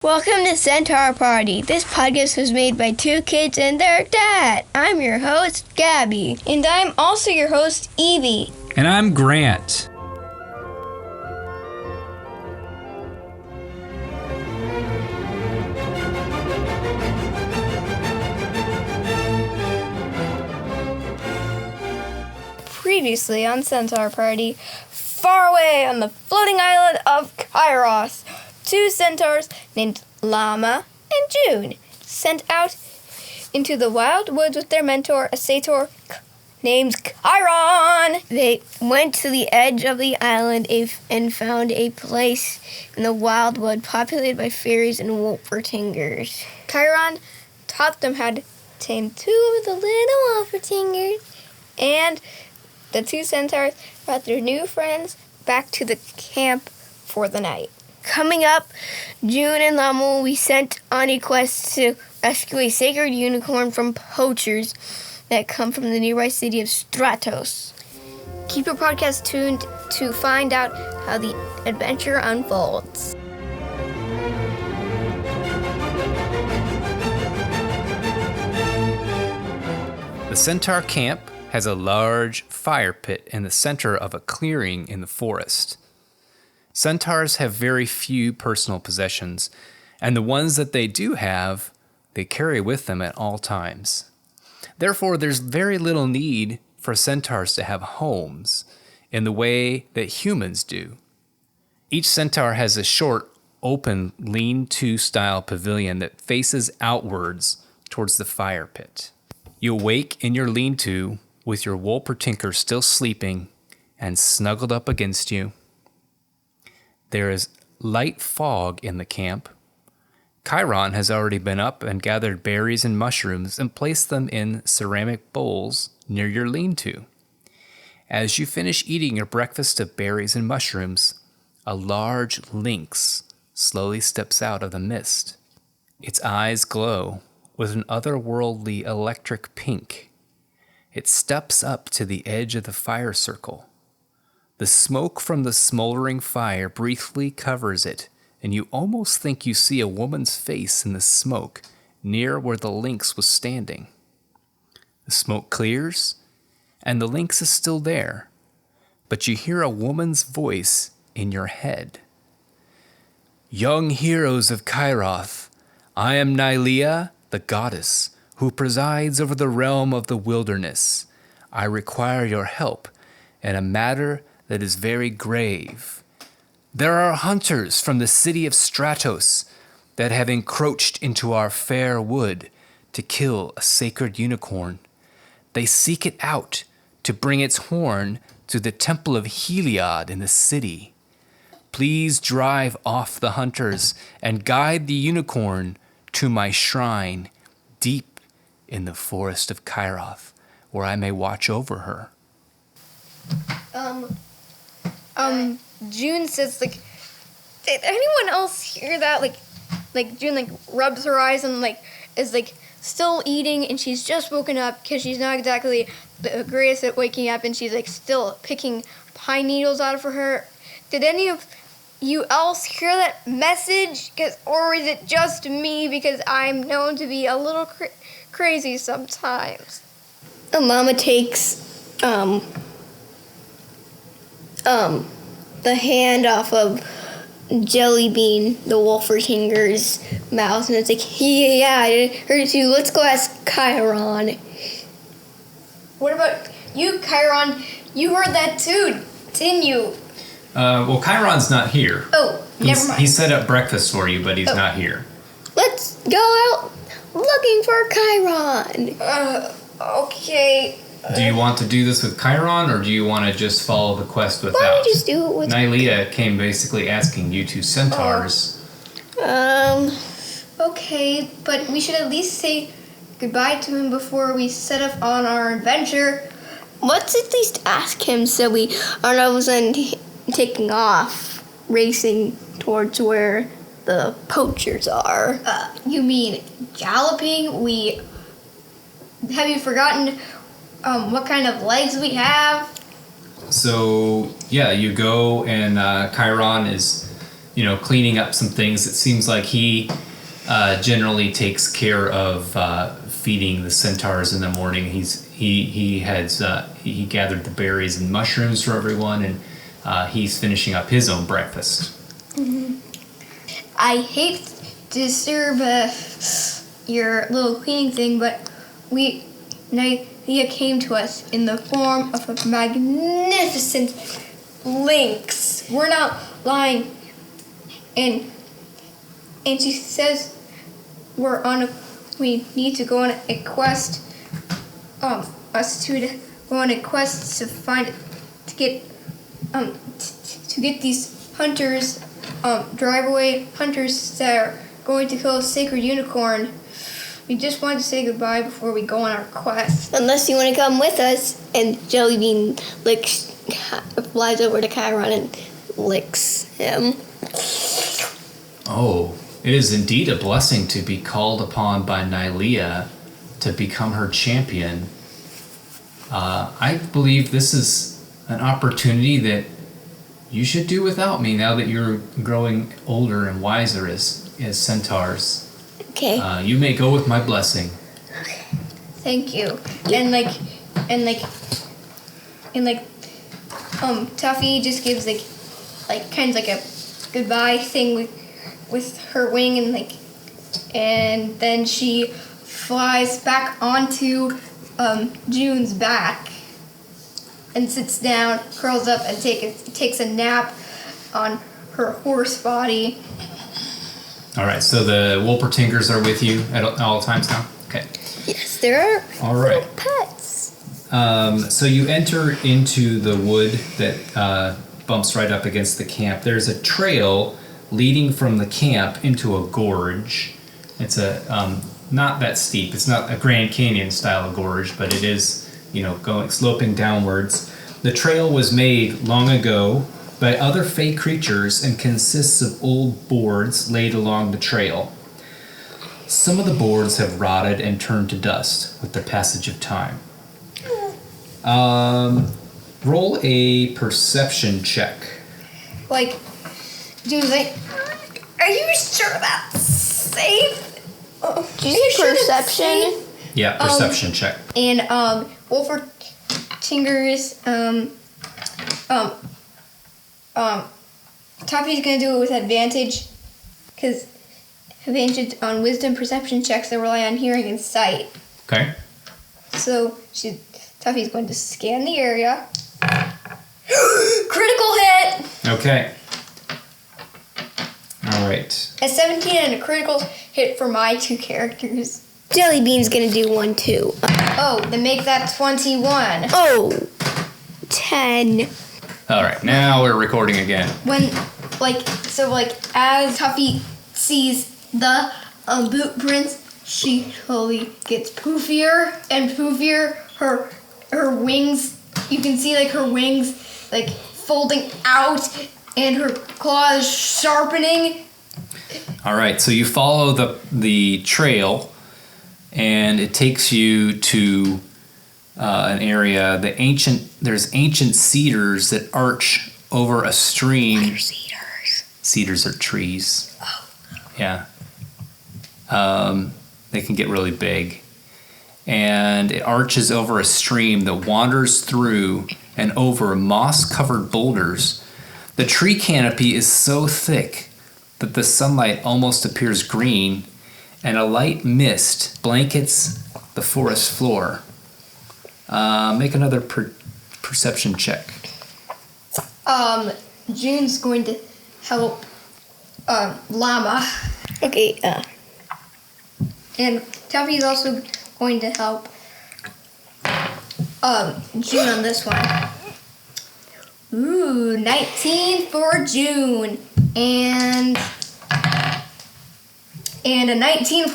Welcome to Centaur Party. This podcast was made by two kids and their dad. I'm your host, Gabby. And I'm also your host, Evie. And I'm Grant. Previously on Centaur Party, far away on the floating island of Kairos, two centaurs named Llama and June sent out into the wild woods with their mentor, a Centaur named Chiron. They went to the edge of the island and found a place in the wild wood populated by fairies and wolvertingers. Chiron taught them how to tame two of the little wolvertingers, and the two centaurs brought their new friends back to the camp for the night. Coming up, June and Llama will be sent on a quest to rescue a sacred unicorn from poachers that come from the nearby city of Stratos. Keep your podcast tuned to find out how the adventure unfolds. The Centaur camp has a large fire pit in the center of a clearing in the forest. Centaurs have very few personal possessions, and the ones that they do have, they carry with them at all times. Therefore, there's very little need for centaurs to have homes in the way that humans do. Each centaur has a short, open, lean-to style pavilion that faces outwards towards the fire pit. You awake in your lean-to with your wolvertinger still sleeping and snuggled up against you. There is light fog in the camp. Chiron has already been up and gathered berries and mushrooms and placed them in ceramic bowls near your lean-to. As you finish eating your breakfast of berries and mushrooms, a large lynx slowly steps out of the mist. Its eyes glow with an otherworldly electric pink. It steps up to the edge of the fire circle. The smoke from the smoldering fire briefly covers it, and you almost think you see a woman's face in the smoke near where the lynx was standing. The smoke clears, and the lynx is still there, but you hear a woman's voice in your head. Young heroes of Kairos, I am Nylea, the goddess, who presides over the realm of the wilderness. I require your help in a matter that is very grave. There are hunters from the city of Stratos that have encroached into our fair wood to kill a sacred unicorn. They seek it out to bring its horn to the temple of Heliod in the city. Please drive off the hunters and guide the unicorn to my shrine deep in the forest of Kairos, where I may watch over her. June says, did anyone else hear that? June, rubs her eyes and, is, still eating, and she's just woken up because she's not exactly the greatest at waking up, and she's, still picking pine needles out of her hair. Did any of you else hear that message? Or is it just me, because I'm known to be a little crazy sometimes? The mama takes, the hand off of Jellybean, the wolvertinger's mouth, and it's yeah, I heard it too. Let's go ask Chiron. What about you, Chiron? You heard that too, didn't you? Well, Chiron's not here. Oh, never mind. He set up breakfast for you, but he's not here. Let's go out looking for Chiron. Okay. Do you want to do this with Chiron, or do you want to just follow the quest without? Why don't we just do it with... Nylea came basically asking you two centaurs. Okay, but we should at least say goodbye to him before we set off on our adventure. Let's at least ask him so we aren't all of a sudden taking off, racing towards where the poachers are. You mean galloping? Have you forgotten what kind of legs we have? So, yeah, you go and Chiron is, cleaning up some things. It seems like he generally takes care of feeding the centaurs in the morning. He gathered the berries and mushrooms for everyone, and he's finishing up his own breakfast. I hate to disturb your little cleaning thing, but Nylea came to us in the form of a magnificent lynx. We're not lying. And she says we need to go on a quest. Us two to go on a quest to get these hunters, drive away hunters that are going to kill a sacred unicorn. We just wanted to say goodbye before we go on our quest. Unless you want to come with us. And Jellybean flies over to Chiron and licks him. Oh, it is indeed a blessing to be called upon by Nylea to become her champion. I believe this is an opportunity that you should do without me now that you're growing older and wiser as centaurs. Okay. You may go with my blessing. Thank you. Tuffy just gives kind of like a goodbye thing with her wing, and then she flies back onto June's back and sits down, curls up, and takes a nap on her horse body. All right, so the Wolpertinkers are with you at all times now? Okay. Yes, there are All right. pets. So you enter into the wood that bumps right up against the camp. There's a trail leading from the camp into a gorge. It's not that steep. It's not a Grand Canyon style gorge, but it is, sloping downwards. The trail was made long ago by other fey creatures and consists of old boards laid along the trail. Some of the boards have rotted and turned to dust with the passage of time. Roll a perception check. June's are you sure that's safe? Did you say perception? Yeah, perception check. And Wolpertinger's Toffee's gonna do it with advantage, because advantage on wisdom perception checks that rely on hearing and sight. Okay. So Toffee's going to scan the area. Critical hit! Okay. All right. A 17 and a critical hit for my two characters. Jellybean's gonna do one too. Oh, then make that 21. Oh, 10. All right, now we're recording again. As Tuffy sees the boot prints, she slowly gets poofier and poofier. Her wings, you can see her wings folding out, and her claws sharpening. All right, so you follow the trail, and it takes you to an area. There's ancient cedars that arch over a stream. What are cedars? Cedars are trees. Oh. Yeah. They can get really big. And it arches over a stream that wanders through and over moss-covered boulders. The tree canopy is so thick that the sunlight almost appears green, and a light mist blankets the forest floor. Make another perception check. June's going to help Llama. Okay, And Tuffy's also going to help June on this one. Ooh, 19 for June. And a 19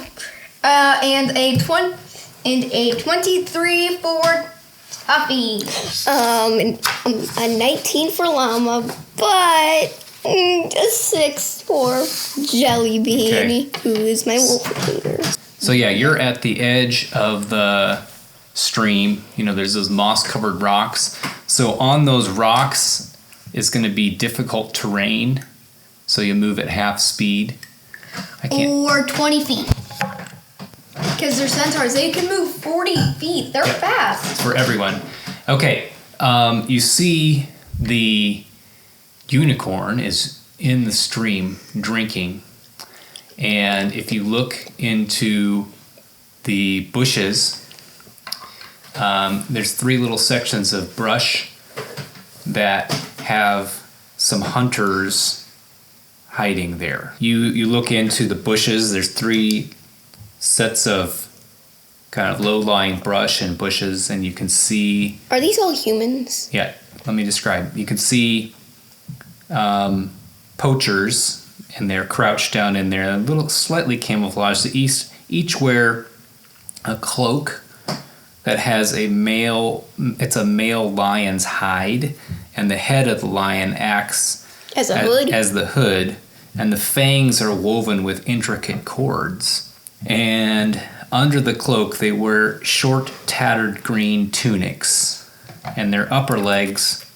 and a 23 for Tuffy. a 19 for Llama, but a 6 for Jellybean, Okay. who is my wolf leader. So yeah, you're at the edge of the stream. There's those moss-covered rocks. So on those rocks is going to be difficult terrain. So you move at half speed. I can't. Or 20 feet. Because they're centaurs. They can move 40 feet. They're fast. It's for everyone. Okay. You see the unicorn is in the stream drinking. And if you look into the bushes, there's 3 little sections of brush that have some hunters hiding there. You look into the bushes, there's 3 sets of kind of low-lying brush and bushes, and you can see... Are these all humans? Yeah, let me describe. You can see poachers, and they're crouched down in there, a little slightly camouflaged. Each wear a cloak that has it's a male lion's hide, and the head of the lion acts As a hood? As the hood, and the fangs are woven with intricate cords. And under the cloak, they wear short, tattered green tunics, and their upper legs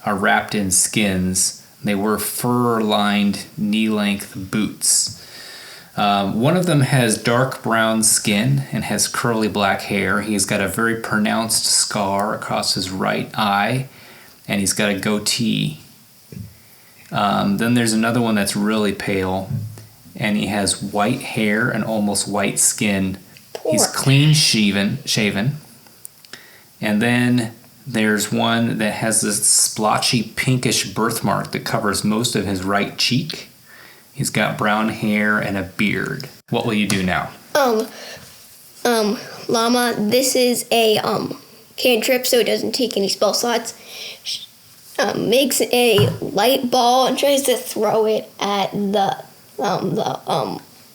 are wrapped in skins. They wear fur-lined, knee-length boots. One of them has dark brown skin and has curly black hair. He's got a very pronounced scar across his right eye, and he's got a goatee. Then there's another one that's really pale, and he has white hair and almost white skin. He's clean shaven. And then there's one that has this splotchy pinkish birthmark that covers most of his right cheek. He's got brown hair and a beard. What will you do now? Llama, this is a cantrip, so it doesn't take any spell slots. Makes a light ball and tries to throw it at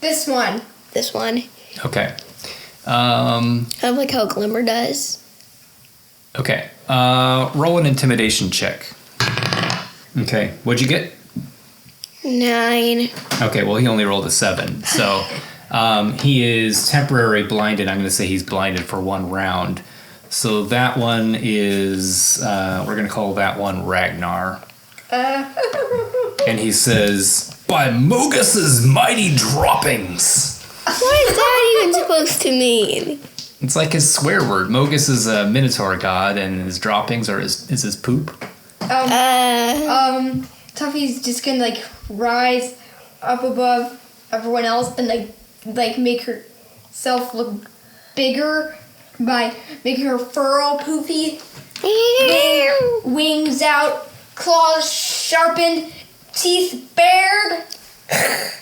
This one. this one. Okay. Kind of like how Glimmer does. Okay. Roll an intimidation check. Okay. What'd you get? 9. Okay, well, he only rolled a 7. So he is temporarily blinded. I'm going to say he's blinded for 1 round. So that one is, we're going to call that one Ragnar. And he says, "By Mogus's mighty droppings." What is that even supposed to mean? It's like his swear word. Mogus is a minotaur god, and his droppings is his poop. Tuffy's just gonna like rise up above everyone else and like make herself look bigger by making her fur all poofy, wings out, claws sharpened, teeth bared.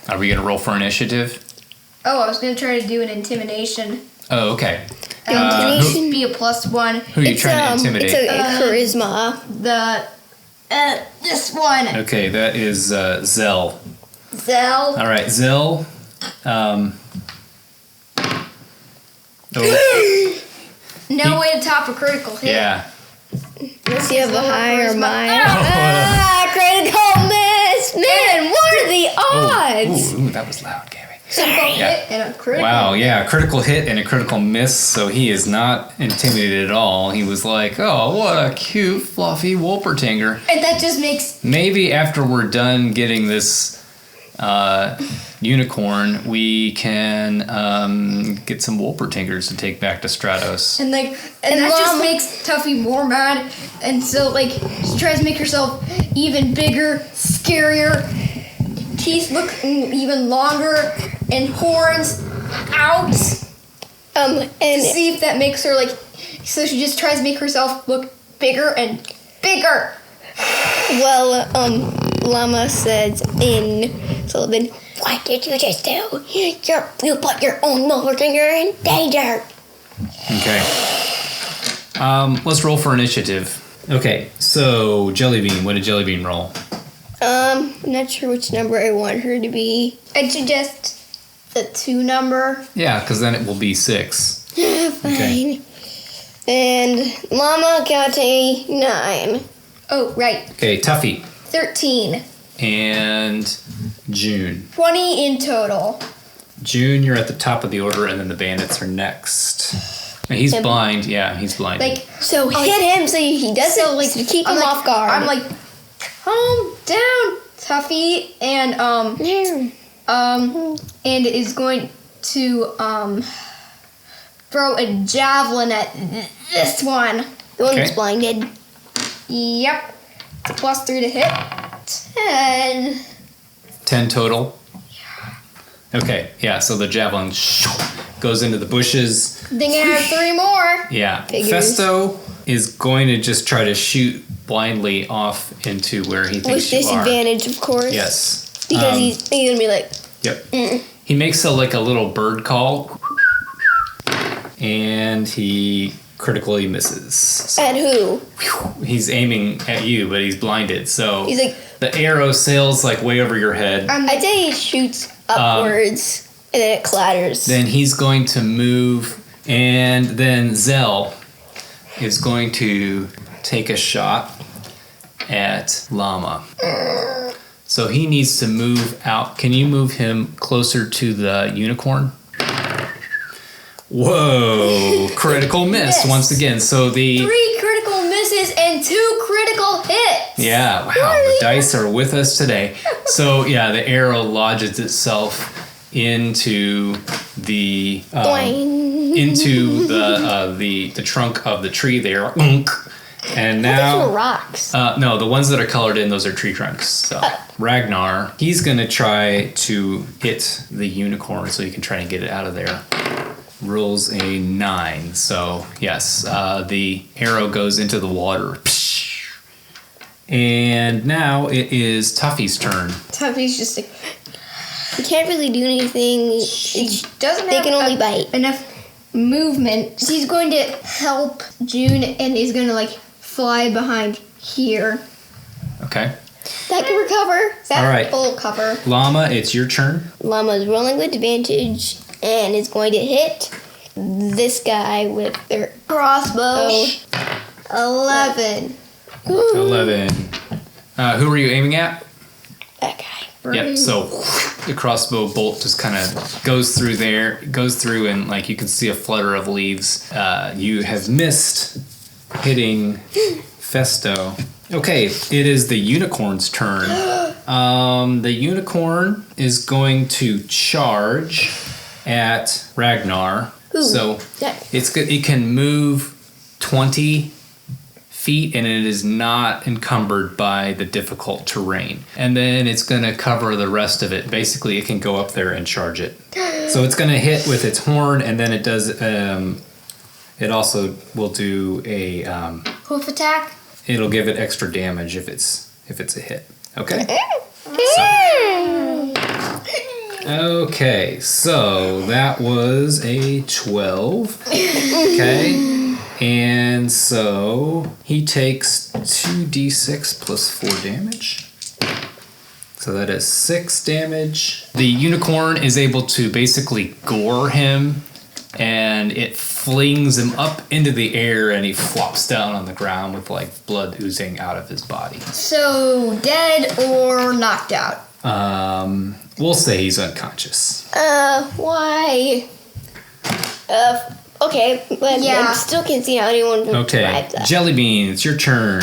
Are we going to roll for initiative? Oh, I was gonna try to do an intimidation. Oh, okay. Intimidation? Be a +1. Who are you trying to intimidate? It's a charisma. This one. Okay, that is Zell. Zell. All right, Zell. No way to top a critical hit. Yeah. Unless you have a higher charisma. mind. Critical miss! Man, what are the odds? Ooh, that was loud, Gabby. Critical Yeah. hit and a critical. Wow, yeah, critical hit and a critical miss, so he is not intimidated at all. He was like, oh, what a cute, fluffy Wolpertinger. And that just makes Maybe after we're done getting this unicorn, we can get some Wolpertingers to take back to Stratos. and that just makes Tuffy more mad, and so like she tries to make herself even bigger, scarier. Teeth look even longer, and horns out. And To see if that makes her like. So she just tries to make herself look bigger and bigger. well, Llama says in Sullivan, what did you just do? You put your own Wolpertinger in danger. Okay. Let's roll for initiative. Okay, so Jellybean, what did Jellybean roll? I'm not sure which number I want her to be. I'd suggest the 2 number. Yeah, because then it will be 6. Fine. Okay. And Llama got a 9. Oh, right. Okay, Tuffy 13. and June. 20 in total. June, you're at the top of the order, and then the bandits are next. And he's blind. Yeah, he's blind. Like, So hit him so he doesn't, so like to keep I'm him like, off guard. I'm like, calm down, Tuffy and is going to throw a javelin at this one. The one that's Okay. blinded. Yep. It's a +3 to hit. 10. 10 total. Okay, yeah, so the javelin goes into the bushes. Then I have 3 more. Yeah. Figures. Festo is going to just try to shoot blindly off into where he With thinks you are. disadvantage, of course. Yes. Because he's gonna be like, Yep. He makes a little bird call, and he critically misses. at who? He's aiming at you, but he's blinded. So He's like, the arrow sails like way over your head. I'd say he shoots upwards and then it clatters. Then he's going to move, and then Zell is going to take a shot at Llama. So he needs to move out. Can you move him closer to the unicorn? Whoa, critical miss Yes. once again. So the 3 critical misses and 2 critical hits. yeah, wow, the dice are with us today. So yeah, the arrow lodges itself into the Boing. into the trunk of the tree there. And Those were now rocks. no, the ones that are colored in, those are tree trunks. So Ragnar, he's gonna try to hit the unicorn so he can try and get it out of there. Rolls a 9. So yes, the arrow goes into the water. And now it is Tuffy's turn. Tuffy's just like, You can't really do anything. doesn't They have can only bite. enough movement. She's going to help June and is going to like fly behind here. Okay. That can recover. That All right. full cover. Llama, it's your turn. Llama's rolling with advantage and is going to hit this guy with their crossbow. 11. 11. Who are you aiming at? That guy. Yep. So the crossbow bolt just kind of goes through and like you can see a flutter of leaves. You have missed hitting Festo. Okay, it is the unicorn's turn. The unicorn is going to charge at Ragnar. Ooh, So yeah. it's good. It can move 20 feet and it is not encumbered by the difficult terrain. And then it's going to cover the rest of it. Basically, it can go up there and charge it. So it's going to hit with its horn, and then it does. It also will do a. Hoof attack. It'll give it extra damage if it's a hit. Okay. Okay, so that was a 12. Okay. And so he takes 2d6 plus 4 damage. So that is 6 damage. The unicorn is able to basically gore him, and it flings him up into the air, and he flops down on the ground with like blood oozing out of his body. So dead or knocked out. We'll say he's unconscious. Why? Okay, but Yeah. I still can't see how anyone would Okay, survive that. Jellybean, it's your turn.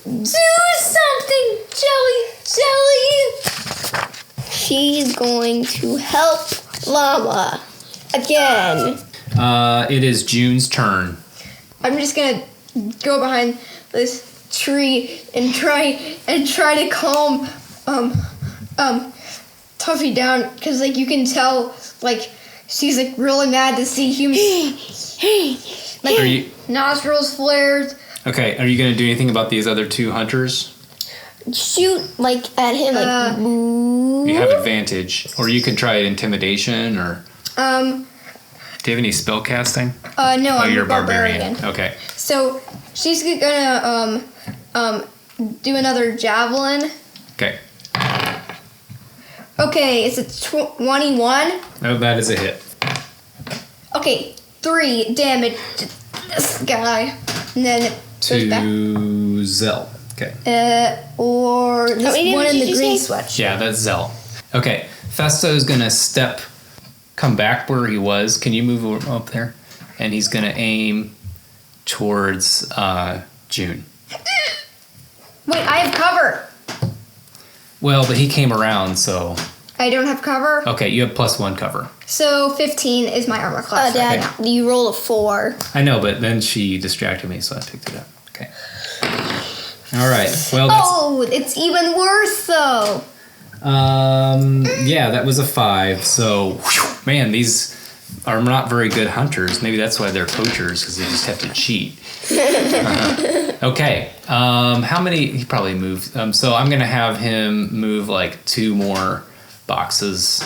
Do something, Jelly. She's going to help Llama again. It is June's turn. I'm just gonna go behind this tree and try to calm Tuffy down, because like you can tell like she's like really mad to see humans. Like Are you nostrils flared. okay? Are you gonna do anything about these other 2 hunters? Shoot like at him like boo. You have advantage, or you can try intimidation, or do you have any spell casting? No, I'm You're a a barbarian. barbarian. Okay. So she's gonna do another javelin. Okay. Okay, it's a 21. Oh, that is a hit. Okay, 3 damage to this guy, and then it goes back. To Zell. Okay. Or this many one damage in did the you green say? sweatshirt. Yeah, that's Zell. Okay. Festo's gonna come back where he was. Can you move up there? And he's gonna aim towards June. Wait, I have cover. Well, but he came around, so... I don't have cover. Okay, you have +1 cover. So 15 is my armor class. Dad, you roll a 4. I know, but then she distracted me, so I picked it up. Okay. All right. Well, that's... Oh, it's even worse, though. Yeah, that was a 5. So, man, these are not very good hunters. Maybe that's why they're poachers, because they just have to cheat. Okay. How many? He probably moved. So I'm gonna have him move like 2 more boxes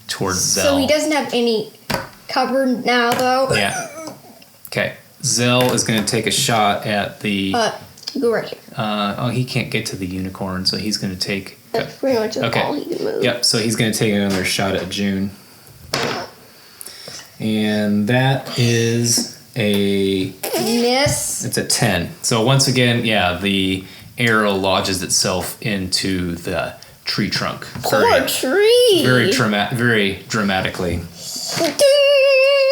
towards Zell. So he doesn't have any cover now, though. Yeah. Okay. Zell is gonna take a shot at the. Go right here. Oh, he can't get to the unicorn, so he's gonna take. That's pretty much Okay. all he can move. Yep. So he's gonna take another shot at June, and that is a. Miss. It's a 10. So once again, yeah, the arrow lodges itself into the tree trunk. Poor tree. Very dramatically.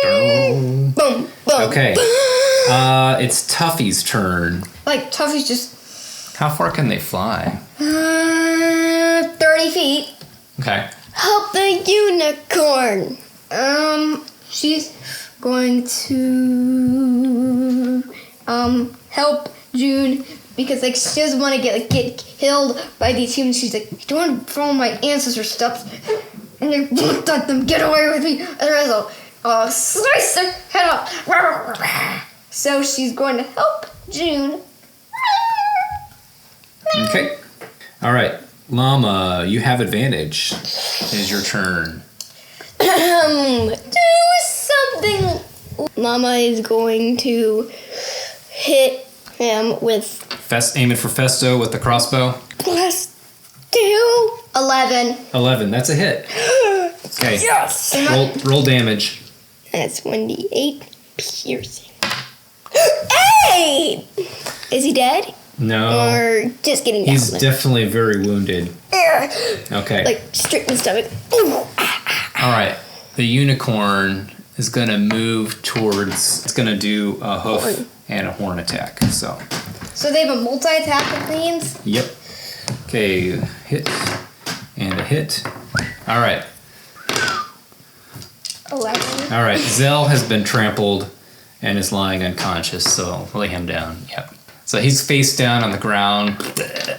Boom, boom. Okay. It's Tuffy's turn. Like, Tuffy's just... How far can they fly? 30 feet. Okay. Help the unicorn. She's going to help June because like she doesn't want to get killed by these humans. She's like, I don't want to follow my ancestor steps, and I won't let them get away with me. Otherwise, I'll slice their head off. So she's going to help June. Okay. All right. Llama, you have advantage. It is your turn. Do something. Mama is going to hit him with Aiming for Festo with the crossbow. +2. 11. 11. That's a hit. Okay. Yes. Roll damage. That's 1d8 piercing. 8. Is he dead? No. Or just getting down? He's definitely very wounded. Okay. Like straight in the stomach. All right. The unicorn is going to move towards... It's going to do a hoof and a horn attack. So So they have a multi-attack of means. Yep. Okay. Hit. And a hit. All right. 11. All right. Zell has been trampled and is lying unconscious. So lay him down. Yep. So he's face down on the ground.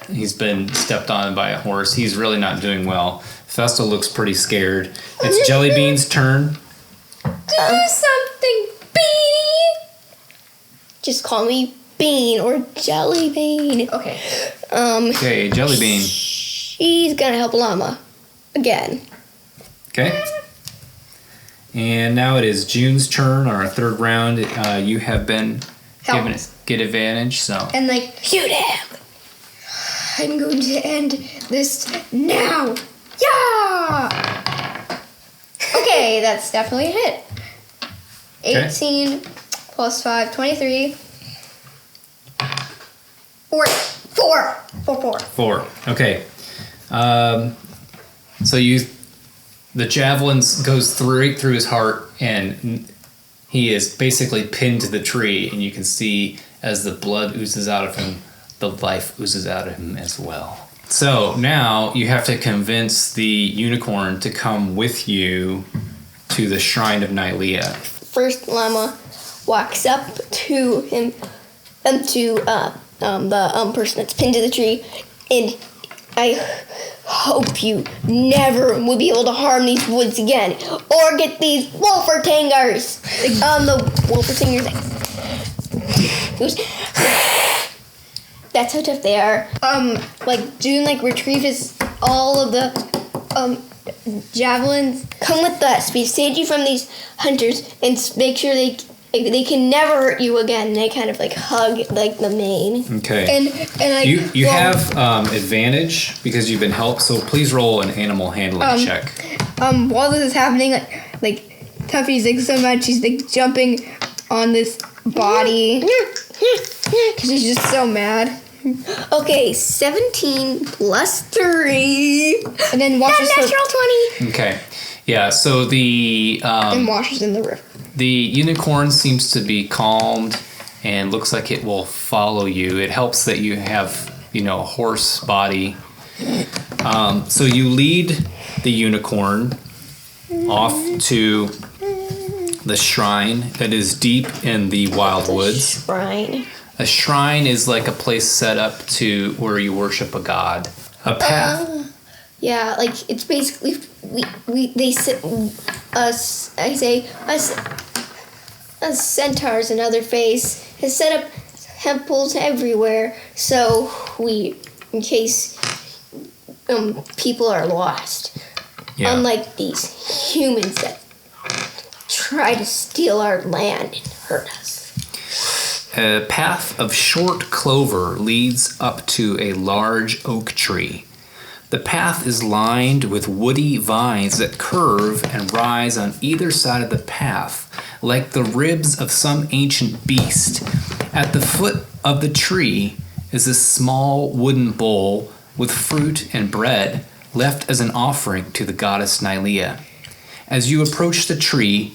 He's been stepped on by a horse. He's really not doing well. Festo looks pretty scared. It's Jellybean's turn. Do something, Beanie. Just call me Bean or Jelly Bean. Okay. Okay, Jellybean. She's gonna help Llama again. Okay. And now it is June's turn. Our third round. You have been given a get advantage. So. And like, Shoot him. I'm going to end this now. Yeah. Okay, that's definitely a hit. 18 plus 5, 23. 4. 4. Okay. So the javelin goes right through his heart, and he is basically pinned to the tree, and you can see as the blood oozes out of him, the life oozes out of him as well. So now you have to convince the unicorn to come with you to the Shrine of Nylea. First, Llama walks up to him, to the person that's pinned to the tree, and I hope you never will be able to harm these woods again, or get these Wolfertangers. The Wolfertangers. That's how tough they are. like June retrieves all of the javelins. Come with us. We saved you from these hunters, and make sure they can never hurt you again. And they kind of hug the mane. Okay. And you have advantage because you've been helped. So please roll an animal handling check. While this is happening, Tuffy's so mad she's jumping on this body because she's just so mad. Okay, 17 plus 3. And then washes her. Natural 20. Okay. Yeah. So the And washes in the river. the unicorn seems to be calmed and looks like it will follow you. It helps that you have a horse body. So you lead the unicorn off to the shrine that is deep in the wild woods. Shrine. A shrine is like a place set up to where you worship a god. A path. Yeah, like it's basically they sit us. I say us centaurs and other face has set up temples everywhere. So in case people are lost. Yeah. Unlike these humans that try to steal our land and hurt us. A path of short clover leads up to a large oak tree. The path is lined with woody vines that curve and rise on either side of the path, like the ribs of some ancient beast. At the foot of the tree is a small wooden bowl with fruit and bread left as an offering to the goddess Nylea. As you approach the tree,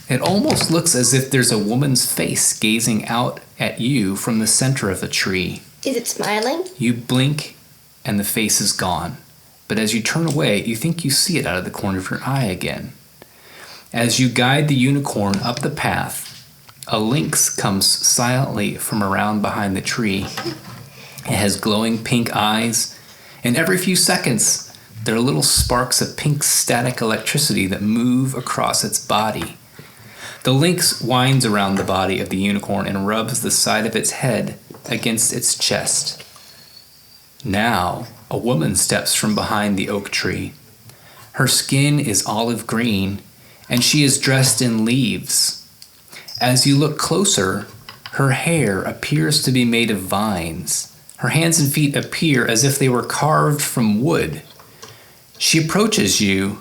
it almost looks as if there's a woman's face gazing out at you from the center of the tree. Is it smiling? You blink and the face is gone. But as you turn away, you think you see it out of the corner of your eye again. As you guide the unicorn up the path, a lynx comes silently from around behind the tree. It has glowing pink eyes, and every few seconds, there are little sparks of pink static electricity that move across its body. The lynx winds around the body of the unicorn and rubs the side of its head against its chest. Now, a woman steps from behind the oak tree. Her skin is olive green, and she is dressed in leaves. As you look closer, her hair appears to be made of vines. Her hands and feet appear as if they were carved from wood. She approaches you,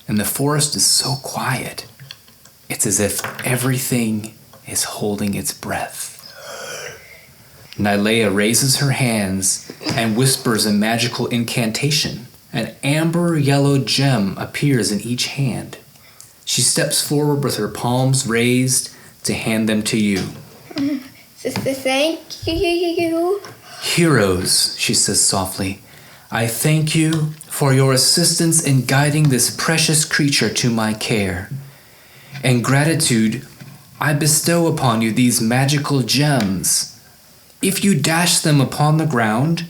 and the forest is so quiet. It's as if everything is holding its breath. Nylea raises her hands and whispers a magical incantation. An amber yellow gem appears in each hand. She steps forward with her palms raised to hand them to you. Thank you. Heroes, she says softly, I thank you for your assistance in guiding this precious creature to my care. In gratitude, I bestow upon you these magical gems. If you dash them upon the ground,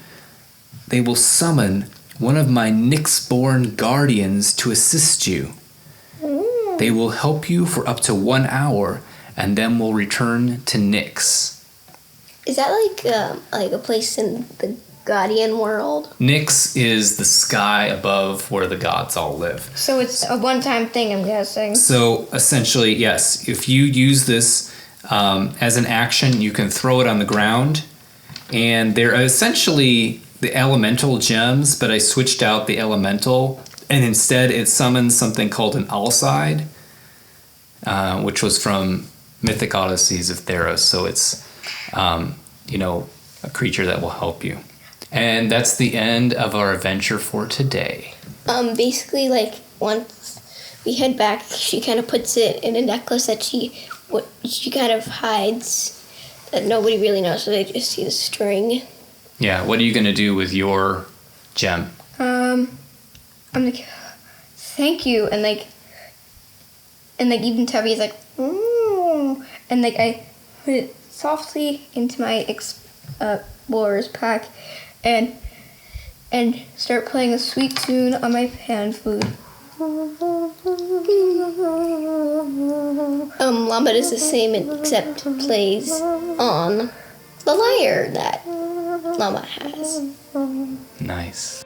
they will summon one of my Nyx-born guardians to assist you. They will help you for up to 1 hour, and then will return to Nyx. Is that like a place in the Guardian world? Nyx is the sky above where the gods all live. So it's a one-time thing, I'm guessing. So essentially, yes, if you use this as an action, you can throw it on the ground, and they're essentially the elemental gems, but I switched out the elemental, and instead it summons something called an Alcide, which was from Mythic Odysseys of Theros. So it's, a creature that will help you. And that's the end of our adventure for today. Basically, like, once we head back, she kind of puts it in a necklace that she kind of hides, that nobody really knows, so they just see the string. Yeah, what are you going to do with your gem? I'm like, thank you, and even Tubby's like, ooh, and like I put it softly into my explorer's pack, and start playing a sweet tune on my pan flute. Llama does the same except plays on the lyre that Llama has. Nice.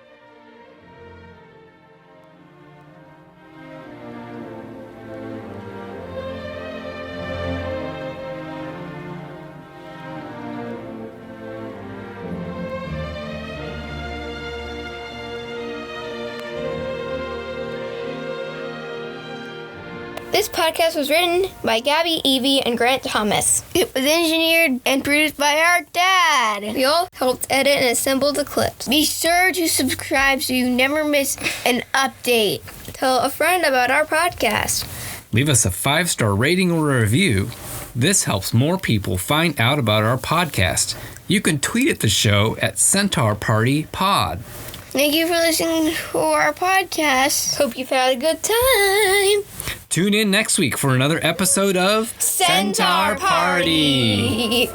This podcast was written by Gabby, Evie, and Grant Thomas. It was engineered and produced by our dad. We all helped edit and assemble the clips. Be sure to subscribe so you never miss an update. Tell a friend about our podcast. Leave us a 5-star rating or a review. This helps more people find out about our podcast. You can tweet at the show at Centaur Party Pod. Thank you for listening to our podcast. Hope you've had a good time. Tune in next week for another episode of Centaur Party.